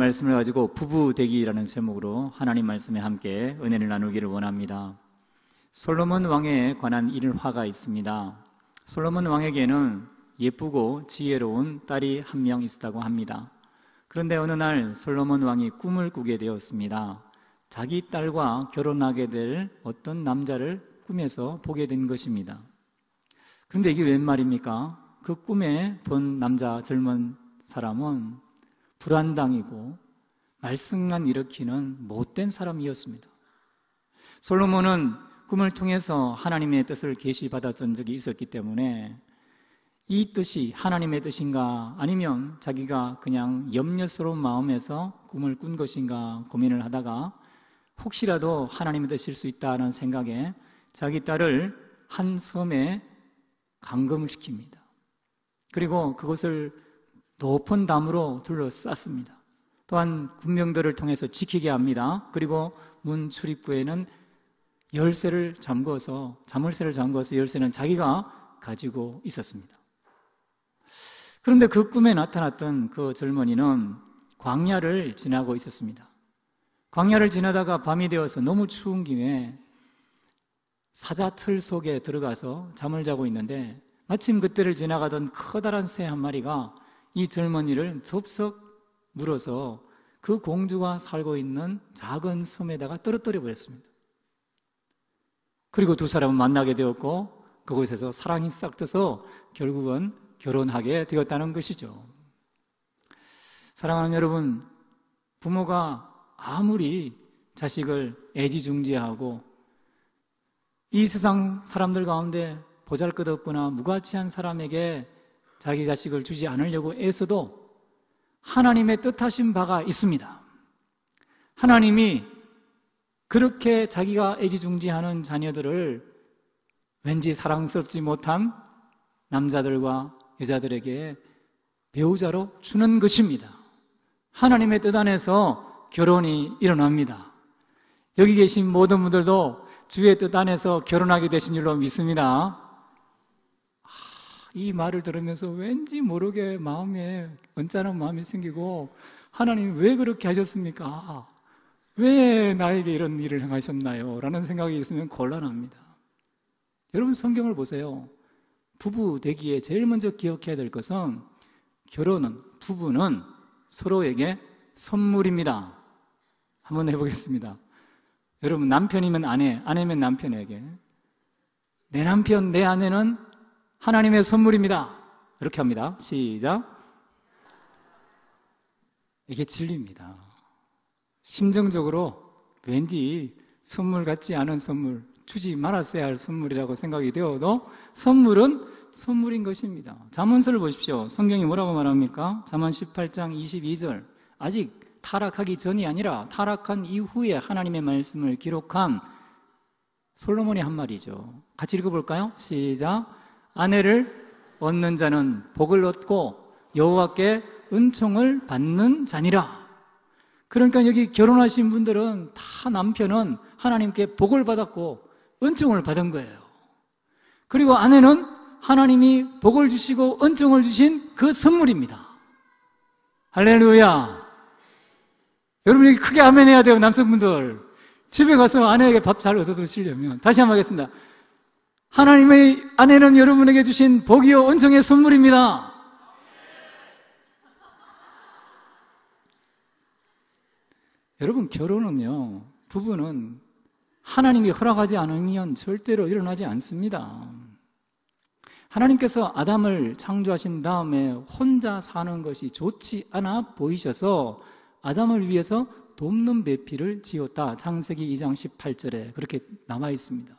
말씀을 가지고 부부 되기라는 제목으로 하나님 말씀에 함께 은혜를 나누기를 원합니다. 솔로몬 왕에 관한 일화가 있습니다. 솔로몬 왕에게는 예쁘고 지혜로운 딸이 한 명 있었다고 합니다. 그런데 어느 날 솔로몬 왕이 꿈을 꾸게 되었습니다. 자기 딸과 결혼하게 될 어떤 남자를 꿈에서 보게 된 것입니다. 그런데 이게 웬 말입니까? 그 꿈에 본 남자 젊은 사람은 불안당이고 말썽만 일으키는 못된 사람이었습니다. 솔로몬은 꿈을 통해서 하나님의 뜻을 계시받았던 적이 있었기 때문에 이 뜻이 하나님의 뜻인가 아니면 자기가 그냥 염려스러운 마음에서 꿈을 꾼 것인가 고민을 하다가 혹시라도 하나님의 뜻일 수 있다는 생각에 자기 딸을 한 섬에 감금을 시킵니다. 그리고 그것을 높은 담으로 둘러쌌습니다. 또한 군병들을 통해서 지키게 합니다. 그리고 문 출입구에는 열쇠를 잠궈서 자물쇠를 잠궈서 열쇠는 자기가 가지고 있었습니다. 그런데 그 꿈에 나타났던 그 젊은이는 광야를 지나고 있었습니다. 광야를 지나다가 밤이 되어서 너무 추운 김에 사자틀 속에 들어가서 잠을 자고 있는데 마침 그때를 지나가던 커다란 새 한 마리가 이 젊은이를 덥석 물어서 그 공주가 살고 있는 작은 섬에다가 떨어뜨려 버렸습니다. 그리고 두 사람은 만나게 되었고 그곳에서 사랑이 싹트서 결국은 결혼하게 되었다는 것이죠. 사랑하는 여러분, 부모가 아무리 자식을 애지중지하고 이 세상 사람들 가운데 보잘것없거나 무가치한 사람에게 자기 자식을 주지 않으려고 애써도 하나님의 뜻하신 바가 있습니다. 하나님이 그렇게 자기가 애지중지하는 자녀들을 왠지 사랑스럽지 못한 남자들과 여자들에게 배우자로 주는 것입니다. 하나님의 뜻 안에서 결혼이 일어납니다. 여기 계신 모든 분들도 주의 뜻 안에서 결혼하게 되신 줄로 믿습니다. 이 말을 들으면서 왠지 모르게 마음에 언짢은 마음이 생기고 하나님 왜 그렇게 하셨습니까? 왜 나에게 이런 일을 행하셨나요? 라는 생각이 있으면 곤란합니다. 여러분 성경을 보세요. 부부 되기에 제일 먼저 기억해야 될 것은 결혼은, 부부는 서로에게 선물입니다. 한번 해보겠습니다. 여러분 남편이면 아내, 아내면 남편에게 내 남편, 내 아내는 하나님의 선물입니다. 이렇게 합니다. 시작. 이게 진리입니다. 심정적으로 왠지 선물 같지 않은 선물, 주지 말았어야 할 선물이라고 생각이 되어도 선물은 선물인 것입니다. 잠언서를 보십시오. 성경이 뭐라고 말합니까? 잠언 18장 22절. 아직 타락하기 전이 아니라 타락한 이후에 하나님의 말씀을 기록한 솔로몬의 한 말이죠. 같이 읽어볼까요? 시작. 아내를 얻는 자는 복을 얻고 여호와께 은총을 받는 자니라. 그러니까 여기 결혼하신 분들은 다 남편은 하나님께 복을 받았고 은총을 받은 거예요. 그리고 아내는 하나님이 복을 주시고 은총을 주신 그 선물입니다. 할렐루야. 여러분이 크게 아멘 해야 돼요. 남성분들 집에 가서 아내에게 밥 잘 얻어 드시려면 다시 한번 하겠습니다. 하나님의 아내는 여러분에게 주신 복이요 은총의 선물입니다. 여러분 결혼은요, 부부는 하나님이 허락하지 않으면 절대로 일어나지 않습니다. 하나님께서 아담을 창조하신 다음에 혼자 사는 것이 좋지 않아 보이셔서 아담을 위해서 돕는 배필을 지었다. 창세기 2장 18절에 그렇게 나와 있습니다.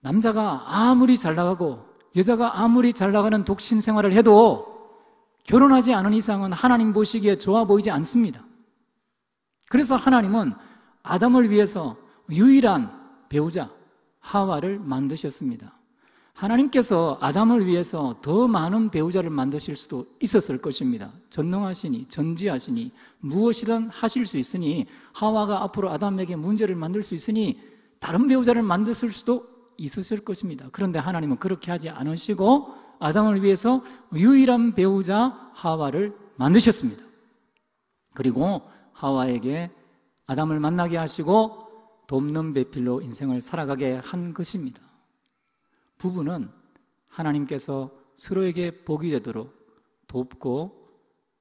남자가 아무리 잘 나가고 여자가 아무리 잘 나가는 독신 생활을 해도 결혼하지 않은 이상은 하나님 보시기에 좋아 보이지 않습니다. 그래서 하나님은 아담을 위해서 유일한 배우자 하와를 만드셨습니다. 하나님께서 아담을 위해서 더 많은 배우자를 만드실 수도 있었을 것입니다. 전능하시니 전지하시니 무엇이든 하실 수 있으니 하와가 앞으로 아담에게 문제를 만들 수 있으니 다른 배우자를 만드실 수도 있으실 것입니다. 그런데 하나님은 그렇게 하지 않으시고 아담을 위해서 유일한 배우자 하와를 만드셨습니다. 그리고 하와에게 아담을 만나게 하시고 돕는 배필로 인생을 살아가게 한 것입니다. 부부는 하나님께서 서로에게 복이 되도록 돕고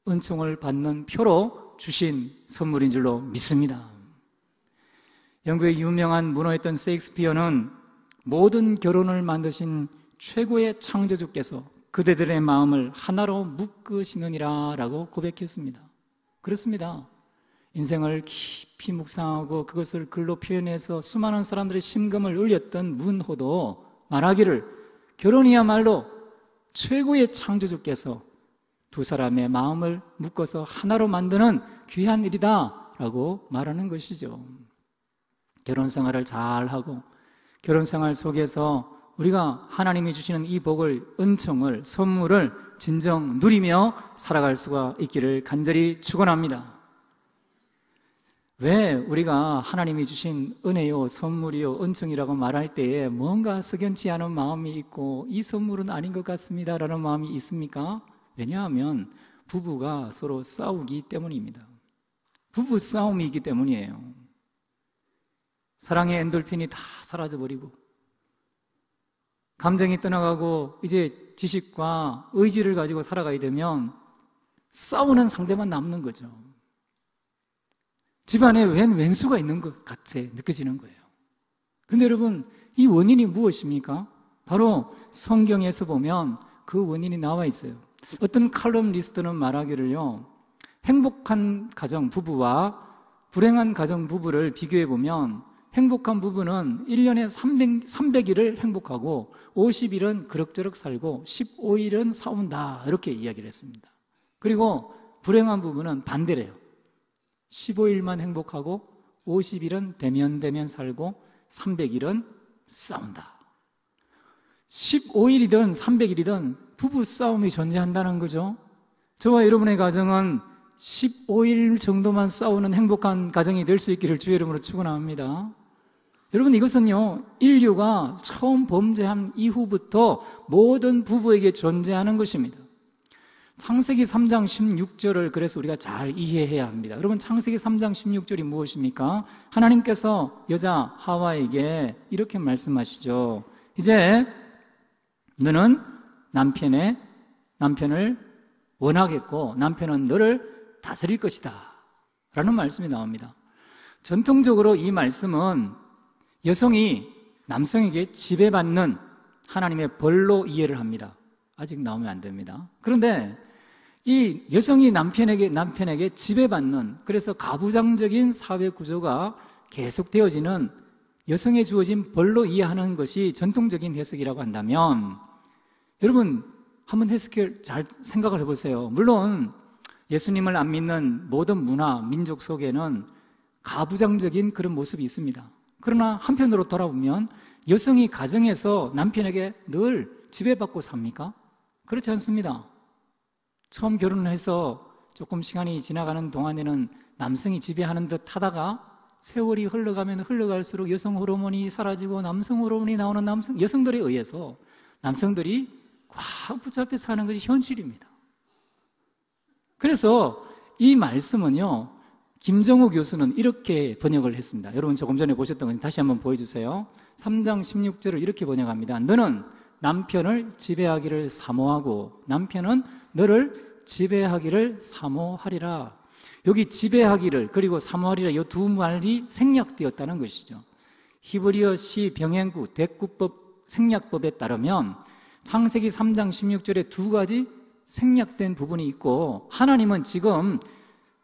은총을 받는 표로 주신 선물인 줄로 믿습니다. 영국의 유명한 문호였던 셰익스피어는 모든 결혼을 만드신 최고의 창조주께서 그대들의 마음을 하나로 묶으시느니라 라고 고백했습니다. 그렇습니다. 인생을 깊이 묵상하고 그것을 글로 표현해서 수많은 사람들의 심금을 울렸던 문호도 말하기를 결혼이야말로 최고의 창조주께서 두 사람의 마음을 묶어서 하나로 만드는 귀한 일이다 라고 말하는 것이죠. 결혼 생활을 잘하고 결혼 생활 속에서 우리가 하나님이 주시는 이 복을, 은총을, 선물을 진정 누리며 살아갈 수가 있기를 간절히 축원합니다. 왜 우리가 하나님이 주신 은혜요, 선물이요, 은총이라고 말할 때에 뭔가 석연치 않은 마음이 있고 이 선물은 아닌 것 같습니다 라는 마음이 있습니까? 왜냐하면 부부가 서로 싸우기 때문입니다. 부부 싸움이 있기 때문이에요. 사랑의 엔돌핀이 다 사라져버리고 감정이 떠나가고 이제 지식과 의지를 가지고 살아가야 되면 싸우는 상대만 남는 거죠. 집안에 웬수가 있는 것 같아 느껴지는 거예요. 그런데 여러분, 이 원인이 무엇입니까? 바로 성경에서 보면 그 원인이 나와 있어요. 어떤 칼럼니스트는 말하기를요, 행복한 가정 부부와 불행한 가정 부부를 비교해 보면 행복한 부부는 1년에 300일을 행복하고 50일은 그럭저럭 살고 15일은 싸운다, 이렇게 이야기를 했습니다. 그리고 불행한 부부는 반대래요. 15일만 행복하고 50일은 대면 살고 300일은 싸운다. 15일이든 300일이든 부부 싸움이 존재한다는 거죠. 저와 여러분의 가정은 15일 정도만 싸우는 행복한 가정이 될 수 있기를 주의 이름으로 축원합니다. 여러분, 이것은요, 인류가 처음 범죄한 이후부터 모든 부부에게 존재하는 것입니다. 창세기 3장 16절을 그래서 우리가 잘 이해해야 합니다. 여러분, 창세기 3장 16절이 무엇입니까? 하나님께서 여자 하와에게 이렇게 말씀하시죠. 이제 너는 남편을 원하겠고 남편은 너를 다스릴 것이다 라는 말씀이 나옵니다. 전통적으로 이 말씀은 여성이 남성에게 지배받는 하나님의 벌로 이해를 합니다. 아직 나오면 안 됩니다. 그런데 이 여성이 남편에게 지배받는, 그래서 가부장적인 사회 구조가 계속되어지는 여성에 주어진 벌로 이해하는 것이 전통적인 해석이라고 한다면, 여러분 한번 잘 생각을 해보세요. 물론 예수님을 안 믿는 모든 문화, 민족 속에는 가부장적인 그런 모습이 있습니다. 그러나 한편으로 돌아보면 여성이 가정에서 남편에게 늘 지배받고 삽니까? 그렇지 않습니다. 처음 결혼을 해서 조금 시간이 지나가는 동안에는 남성이 지배하는 듯 하다가 세월이 흘러가면 흘러갈수록 여성 호르몬이 사라지고 남성 호르몬이 나오는 여성들에 의해서 남성들이 꽉 붙잡혀 사는 것이 현실입니다. 그래서 이 말씀은요, 김정우 교수는 이렇게 번역을 했습니다. 여러분 조금 전에 보셨던 것 다시 한번 보여주세요. 3장 16절을 이렇게 번역합니다. 너는 남편을 지배하기를 사모하고 남편은 너를 지배하기를 사모하리라. 여기 지배하기를 그리고 사모하리라, 이 두 말이 생략되었다는 것이죠. 히브리어 시 병행구 대구법 생략법에 따르면 창세기 3장 16절에 두 가지 생략된 부분이 있고, 하나님은 지금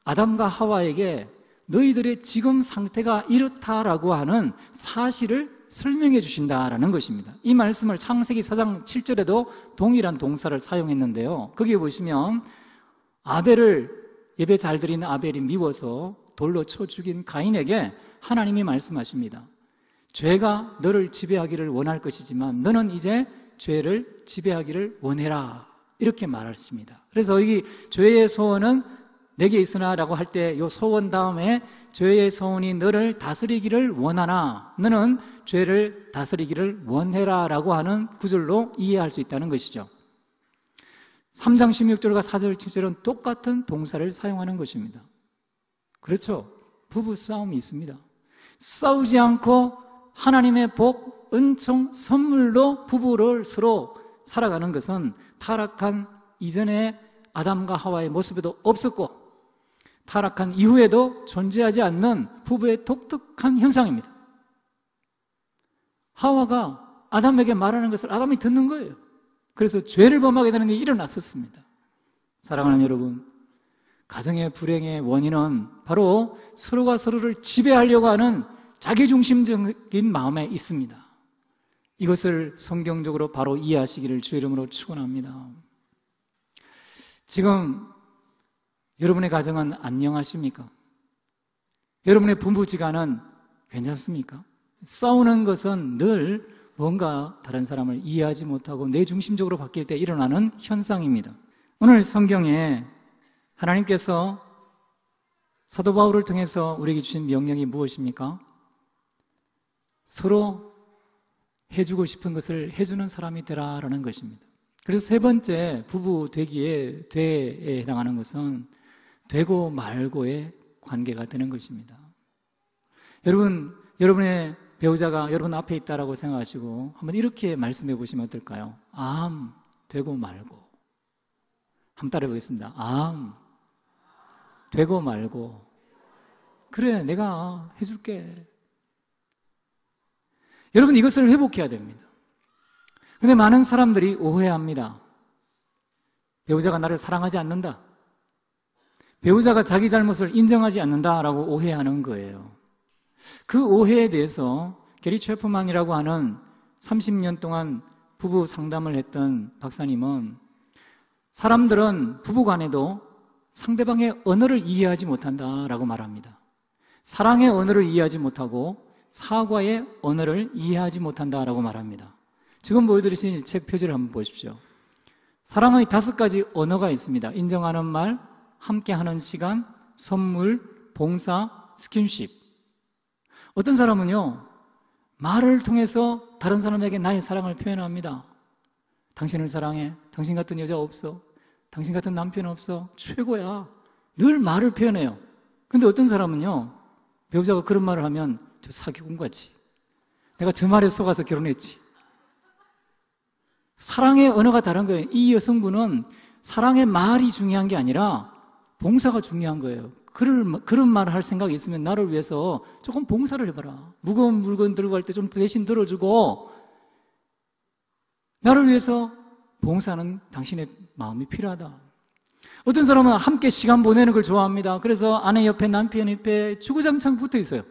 아담과 하와에게 너희들의 지금 상태가 이렇다라고 하는 사실을 설명해 주신다라는 것입니다. 이 말씀을 창세기 4장 7절에도 동일한 동사를 사용했는데요, 거기에 보시면 아벨을, 예배 잘 드리는 아벨이 미워서 돌로 쳐 죽인 가인에게 하나님이 말씀하십니다. 죄가 너를 지배하기를 원할 것이지만 너는 이제 죄를 지배하기를 원해라, 이렇게 말하십니다. 그래서 여기 죄의 소원은 내게 있으나 라고 할 때 이 소원 다음에 죄의 소원이 너를 다스리기를 원하나 너는 죄를 다스리기를 원해라 라고 하는 구절로 이해할 수 있다는 것이죠. 3장 16절과 4절 7절은 똑같은 동사를 사용하는 것입니다. 그렇죠. 부부 싸움이 있습니다. 싸우지 않고 하나님의 복, 은총, 선물로 부부를 서로 살아가는 것은 타락한 이전에 아담과 하와의 모습에도 없었고 타락한 이후에도 존재하지 않는 부부의 독특한 현상입니다. 하와가 아담에게 말하는 것을 아담이 듣는 거예요. 그래서 죄를 범하게 되는 일이 일어났었습니다. 사랑하는 여러분, 가정의 불행의 원인은 바로 서로가 서로를 지배하려고 하는 자기중심적인 마음에 있습니다. 이것을 성경적으로 바로 이해하시기를 주의 이름으로 축원합니다. 지금 여러분의 가정은 안녕하십니까? 여러분의 부부지간은 괜찮습니까? 싸우는 것은 늘 뭔가 다른 사람을 이해하지 못하고 내 중심적으로 바뀔 때 일어나는 현상입니다. 오늘 성경에 하나님께서 사도 바울을 통해서 우리에게 주신 명령이 무엇입니까? 서로 해주고 싶은 것을 해주는 사람이 되라라는 것입니다. 그래서 세 번째 부부 되기에 되에 해당하는 것은 되고 말고의 관계가 되는 것입니다. 여러분의 배우자가 여러분 앞에 있다라고 생각하시고 한번 이렇게 말씀해 보시면 어떨까요? 되고 말고. 한번 따라해 보겠습니다. 되고 말고. 그래, 내가 해줄게. 여러분, 이것을 회복해야 됩니다. 근데 많은 사람들이 오해합니다. 배우자가 나를 사랑하지 않는다. 배우자가 자기 잘못을 인정하지 않는다라고 오해하는 거예요. 그 오해에 대해서 게리 최프만이라고 하는 30년 동안 부부 상담을 했던 박사님은 사람들은 부부간에도 상대방의 언어를 이해하지 못한다라고 말합니다. 사랑의 언어를 이해하지 못하고 사과의 언어를 이해하지 못한다라고 말합니다. 지금 보여드리신 책 표지를 한번 보십시오. 사랑의 5가지 언어가 있습니다. 인정하는 말, 함께하는 시간, 선물, 봉사, 스킨십. 어떤 사람은요, 말을 통해서 다른 사람에게 나의 사랑을 표현합니다. 당신을 사랑해. 당신 같은 여자 없어. 당신 같은 남편 없어. 최고야. 늘 말을 표현해요. 근데 어떤 사람은요, 배우자가 그런 말을 하면 저 사기꾼 같지. 내가 저 말에 속아서 결혼했지. 사랑의 언어가 다른 거예요. 이 여성분은 사랑의 말이 중요한 게 아니라 봉사가 중요한 거예요. 그런 말을 할 생각이 있으면 나를 위해서 조금 봉사를 해봐라. 무거운 물건 들고 갈 때 좀 대신 들어주고 나를 위해서 봉사하는 당신의 마음이 필요하다. 어떤 사람은 함께 시간 보내는 걸 좋아합니다. 그래서 아내 옆에 남편 옆에 주구장창 붙어 있어요.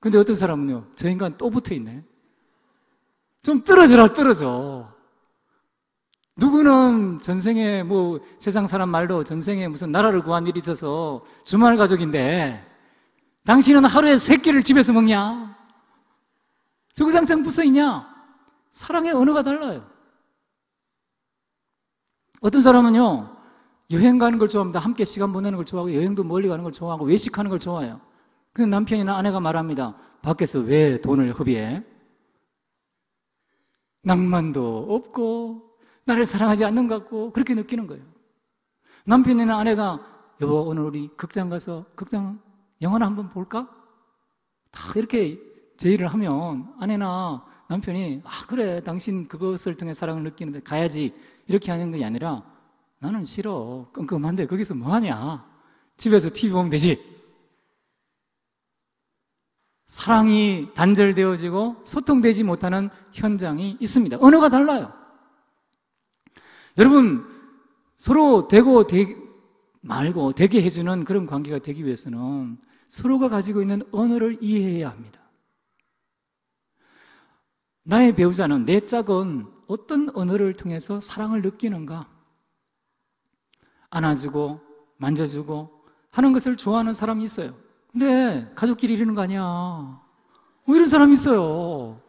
근데 어떤 사람은요, 저 인간 또 붙어 있네. 좀 떨어져라, 떨어져. 누구는 전생에 세상 사람 말로 전생에 무슨 나라를 구한 일이 있어서 주말 가족인데 당신은 하루에 3끼를 집에서 먹냐? 주구장창 붙어 있냐? 사랑의 언어가 달라요. 어떤 사람은요, 여행 가는 걸 좋아합니다. 함께 시간 보내는 걸 좋아하고 여행도 멀리 가는 걸 좋아하고 외식하는 걸 좋아해요. 근데 남편이나 아내가 말합니다. 밖에서 왜 돈을 허비해? 낭만도 없고 나를 사랑하지 않는 것 같고 그렇게 느끼는 거예요. 남편이나 아내가 여보 오늘 우리 극장 가서 극장 영화나 한번 볼까? 다 이렇게 제의를 하면 아내나 남편이 그래 당신 그것을 통해 사랑을 느끼는데 가야지 이렇게 하는 게 아니라 나는 싫어 끔끔한데 거기서 뭐하냐 집에서 TV 보면 되지. 사랑이 단절되어지고 소통되지 못하는 현장이 있습니다. 언어가 달라요. 여러분 서로 되고 말고 되게 해주는 그런 관계가 되기 위해서는 서로가 가지고 있는 언어를 이해해야 합니다. 나의 배우자는 내 짝은 어떤 언어를 통해서 사랑을 느끼는가? 안아주고 만져주고 하는 것을 좋아하는 사람이 있어요. 근데 가족끼리 이러는 거 아니야. 이런 사람이 있어요.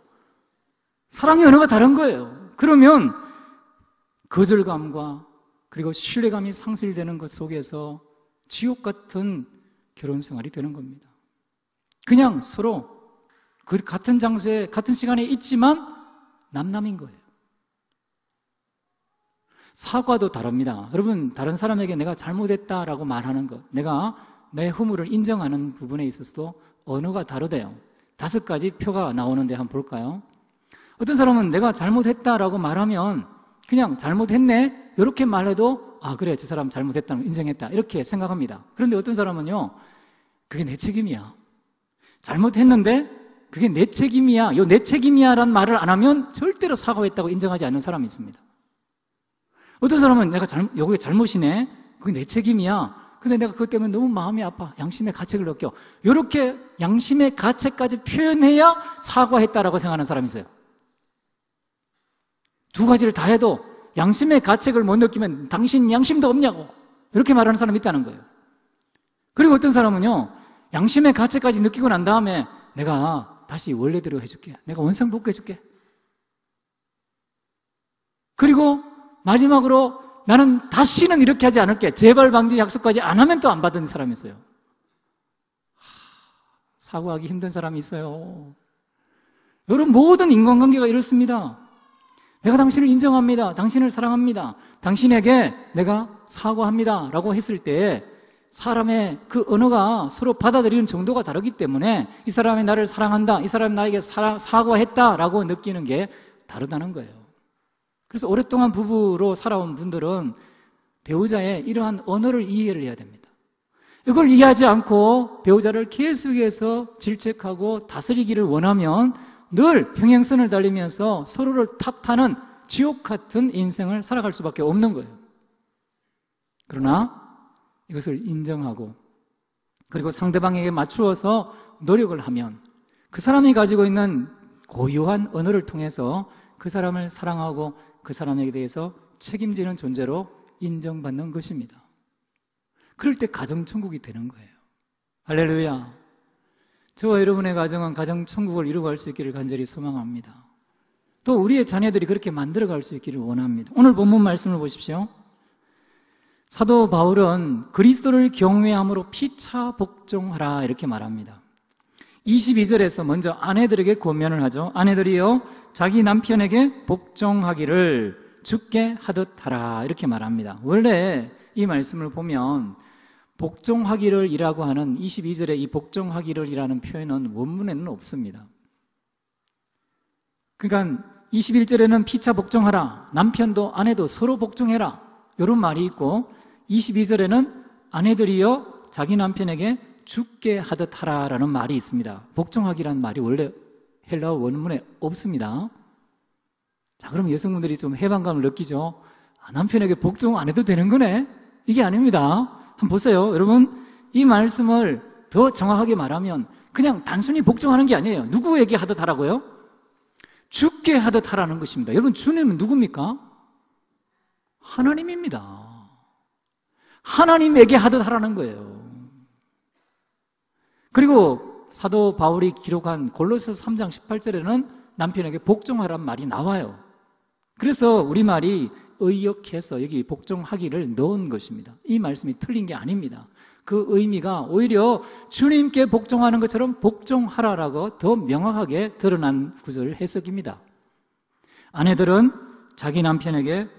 사랑의 언어가 다른 거예요. 그러면 거절감과 그리고 신뢰감이 상실되는 것 속에서 지옥 같은 결혼 생활이 되는 겁니다. 그냥 서로 그 같은 장소에 같은 시간에 있지만 남남인 거예요. 사과도 다릅니다. 여러분 다른 사람에게 내가 잘못했다라고 말하는 것, 내가 내 허물을 인정하는 부분에 있어서도 언어가 다르대요. 5가지 표가 나오는데 한번 볼까요? 어떤 사람은 내가 잘못했다라고 말하면 그냥 잘못했네 이렇게 말해도 그래 저 사람 잘못했다는 걸 인정했다 이렇게 생각합니다. 그런데 어떤 사람은요, 그게 내 책임이야, 잘못했는데 그게 내 책임이야, 요 내 책임이야 라는 말을 안 하면 절대로 사과했다고 인정하지 않는 사람이 있습니다. 어떤 사람은 내가 요게 잘못이네, 그게 내 책임이야, 근데 내가 그것 때문에 너무 마음이 아파, 양심의 가책을 느껴, 이렇게 양심의 가책까지 표현해야 사과했다라고 생각하는 사람이 있어요. 2가지를 다 해도 양심의 가책을 못 느끼면 당신 양심도 없냐고 이렇게 말하는 사람이 있다는 거예요. 그리고 어떤 사람은요, 양심의 가책까지 느끼고 난 다음에 내가 다시 원래대로 해줄게, 내가 원상복구해줄게, 그리고 마지막으로 나는 다시는 이렇게 하지 않을게, 재발 방지 약속까지 안 하면 또 안 받은 사람이 있어요. 사과하기 힘든 사람이 있어요. 여러분, 모든 인간관계가 이렇습니다. 내가 당신을 인정합니다, 당신을 사랑합니다, 당신에게 내가 사과합니다 라고 했을 때 사람의 그 언어가 서로 받아들이는 정도가 다르기 때문에 이 사람이 나를 사랑한다, 이 사람이 나에게 사과했다 라고 느끼는 게 다르다는 거예요. 그래서 오랫동안 부부로 살아온 분들은 배우자의 이러한 언어를 이해를 해야 됩니다. 이걸 이해하지 않고 배우자를 계속해서 질책하고 다스리기를 원하면 늘 평행선을 달리면서 서로를 탓하는 지옥 같은 인생을 살아갈 수밖에 없는 거예요. 그러나 이것을 인정하고 그리고 상대방에게 맞추어서 노력을 하면 그 사람이 가지고 있는 고유한 언어를 통해서 그 사람을 사랑하고 그 사람에게 대해서 책임지는 존재로 인정받는 것입니다. 그럴 때 가정천국이 되는 거예요. 할렐루야. 저와 여러분의 가정은 가정천국을 이루어갈 수 있기를 간절히 소망합니다. 또 우리의 자녀들이 그렇게 만들어갈 수 있기를 원합니다. 오늘 본문 말씀을 보십시오. 사도 바울은 그리스도를 경외함으로 피차 복종하라 이렇게 말합니다. 22절에서 먼저 아내들에게 권면을 하죠. 아내들이여 자기 남편에게 복종하기를 주께 하듯 하라 이렇게 말합니다. 원래 이 말씀을 보면 복종하기를 이라고 하는 22절에 이 복종하기를 이라는 표현은 원문에는 없습니다. 그러니까 21절에는 피차 복종하라, 남편도 아내도 서로 복종해라 이런 말이 있고 22절에는 아내들이여 자기 남편에게 주께 하듯 하라라는 말이 있습니다. 복종하기라는 말이 원래 헬라어 원문에 없습니다. 자, 그럼 여성분들이 좀 해방감을 느끼죠. 남편에게 복종 안 해도 되는 거네? 이게 아닙니다. 한번 보세요. 여러분, 이 말씀을 더 정확하게 말하면 그냥 단순히 복종하는 게 아니에요. 누구에게 하듯 하라고요? 주께 하듯 하라는 것입니다. 여러분, 주님은 누굽니까? 하나님입니다. 하나님에게 하듯 하라는 거예요. 그리고 사도 바울이 기록한 골로새서 3장 18절에는 남편에게 복종하라는 말이 나와요. 그래서 우리말이 의역해서 여기 복종하기를 넣은 것입니다. 이 말씀이 틀린 게 아닙니다. 그 의미가 오히려 주님께 복종하는 것처럼 복종하라라고 더 명확하게 드러난 구절 해석입니다. 아내들은 자기 남편에게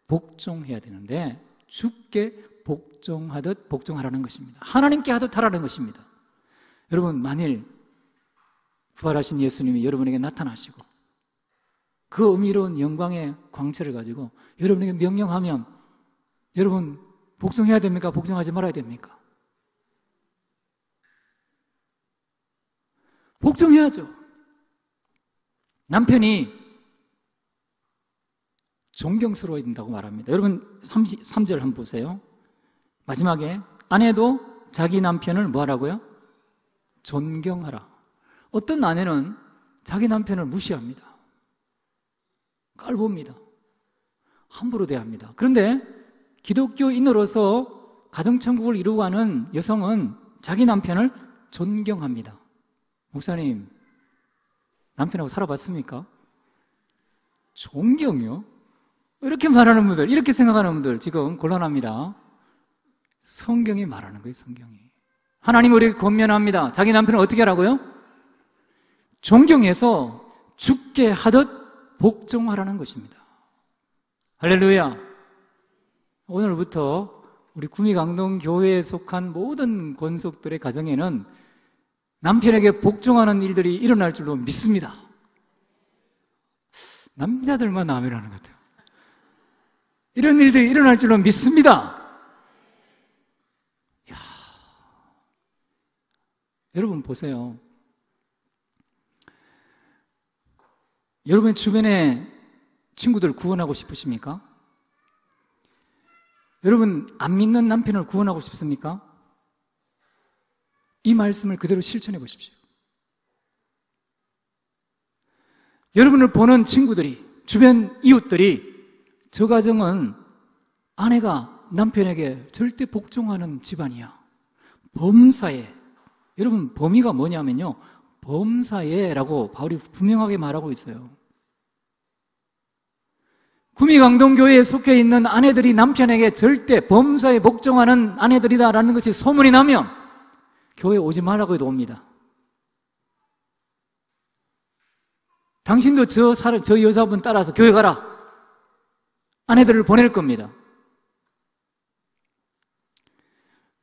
복종해야 되는데 주께 복종하듯 복종하라는 것입니다. 하나님께 하듯 하라는 것입니다. 여러분, 만일 부활하신 예수님이 여러분에게 나타나시고 그 의미로운 영광의 광채를 가지고 여러분에게 명령하면 여러분 복종해야 됩니까? 복종하지 말아야 됩니까? 복종해야죠. 남편이 존경스러워야 된다고 말합니다. 여러분 33절 한번 보세요. 마지막에 아내도 자기 남편을 뭐 하라고요? 존경하라. 어떤 아내는 자기 남편을 무시합니다. 깔봅니다. 함부로 대합니다. 그런데 기독교인으로서 가정천국을 이루어가는 여성은 자기 남편을 존경합니다. 목사님, 남편하고 살아봤습니까? 존경이요? 이렇게 말하는 분들, 이렇게 생각하는 분들 지금 곤란합니다. 성경이 말하는 거예요, 성경이. 하나님 우리에게 권면합니다. 자기 남편을 어떻게 하라고요? 존경해서 죽게 하듯 복종하라는 것입니다. 할렐루야. 오늘부터 우리 구미강동교회에 속한 모든 권속들의 가정에는 남편에게 복종하는 일들이 일어날 줄로 믿습니다. 남자들만 아멘하는 것 같아요. 이런 일들이 일어날 줄로 믿습니다. 이야, 여러분 보세요. 여러분 주변에 친구들 구원하고 싶으십니까? 여러분 안 믿는 남편을 구원하고 싶습니까? 이 말씀을 그대로 실천해 보십시오. 여러분을 보는 친구들이, 주변 이웃들이 저 가정은 아내가 남편에게 절대 복종하는 집안이야. 범사에. 여러분 범위가 뭐냐면요, 범사에라고 바울이 분명하게 말하고 있어요. 구미강동교회에 속해 있는 아내들이 남편에게 절대 범사에 복종하는 아내들이다라는 것이 소문이 나면 교회 오지 말라고 해도 옵니다. 당신도 저 여자분 따라서 교회 가라. 아내들을 보낼 겁니다.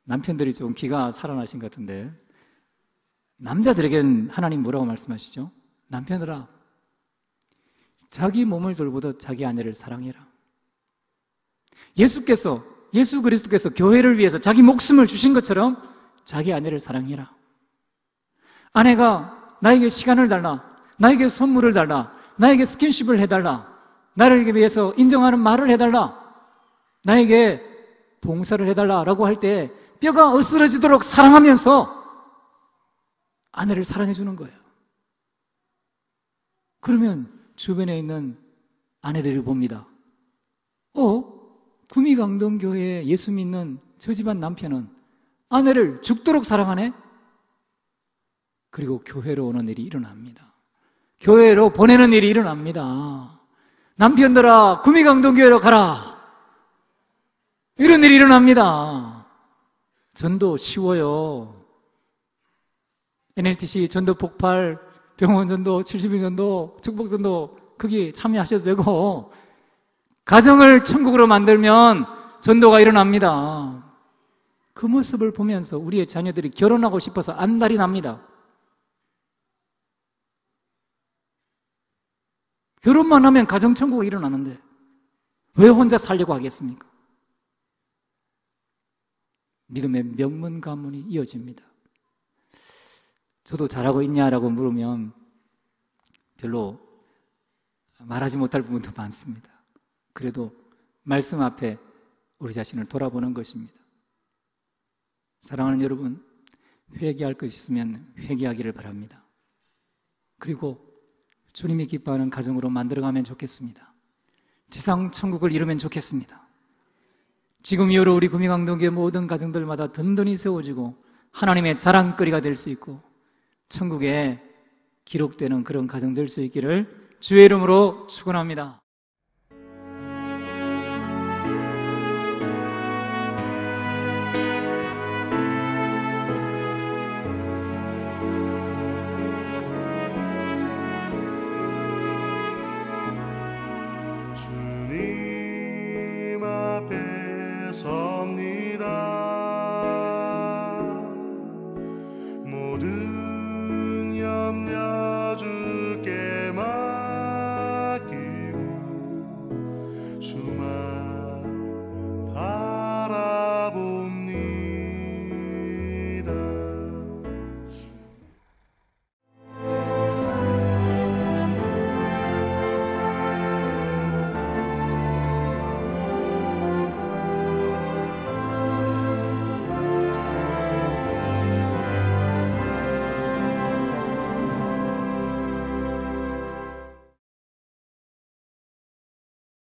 남편들이 좀 귀가 살아나신 것 같은데, 남자들에겐 하나님 뭐라고 말씀하시죠? 남편들아, 자기 몸을 돌보듯 자기 아내를 사랑해라. 예수 그리스도께서 교회를 위해서 자기 목숨을 주신 것처럼 자기 아내를 사랑해라. 아내가 나에게 시간을 달라, 나에게 선물을 달라, 나에게 스킨십을 해달라, 나를 위해서 인정하는 말을 해달라, 나에게 봉사를 해달라라고 할 때 뼈가 으스러지도록 사랑하면서 아내를 사랑해 주는 거예요. 그러면 주변에 있는 아내들이 봅니다. 구미강동교회에 예수 믿는 저 집안 남편은 아내를 죽도록 사랑하네? 그리고 교회로 오는 일이 일어납니다. 교회로 보내는 일이 일어납니다. 남편들아, 구미강동교회로 가라. 이런 일이 일어납니다. 전도 쉬워요. NLTC 전도 폭발, 병원 전도, 70일 전도, 축복 전도 거기 참여하셔도 되고, 가정을 천국으로 만들면 전도가 일어납니다. 그 모습을 보면서 우리의 자녀들이 결혼하고 싶어서 안달이 납니다. 결혼만 하면 가정천국이 일어나는데 왜 혼자 살려고 하겠습니까? 믿음의 명문 가문이 이어집니다. 저도 잘하고 있냐라고 물으면 별로 말하지 못할 부분도 많습니다. 그래도 말씀 앞에 우리 자신을 돌아보는 것입니다. 사랑하는 여러분, 회개할 것이 있으면 회개하기를 바랍니다. 그리고 주님이 기뻐하는 가정으로 만들어가면 좋겠습니다. 지상 천국을 이루면 좋겠습니다. 지금 이후로 우리 구미강동교회 모든 가정들마다 든든히 세워지고 하나님의 자랑거리가 될 수 있고 천국에 기록되는 그런 가정 될 수 있기를 주의 이름으로 축원합니다.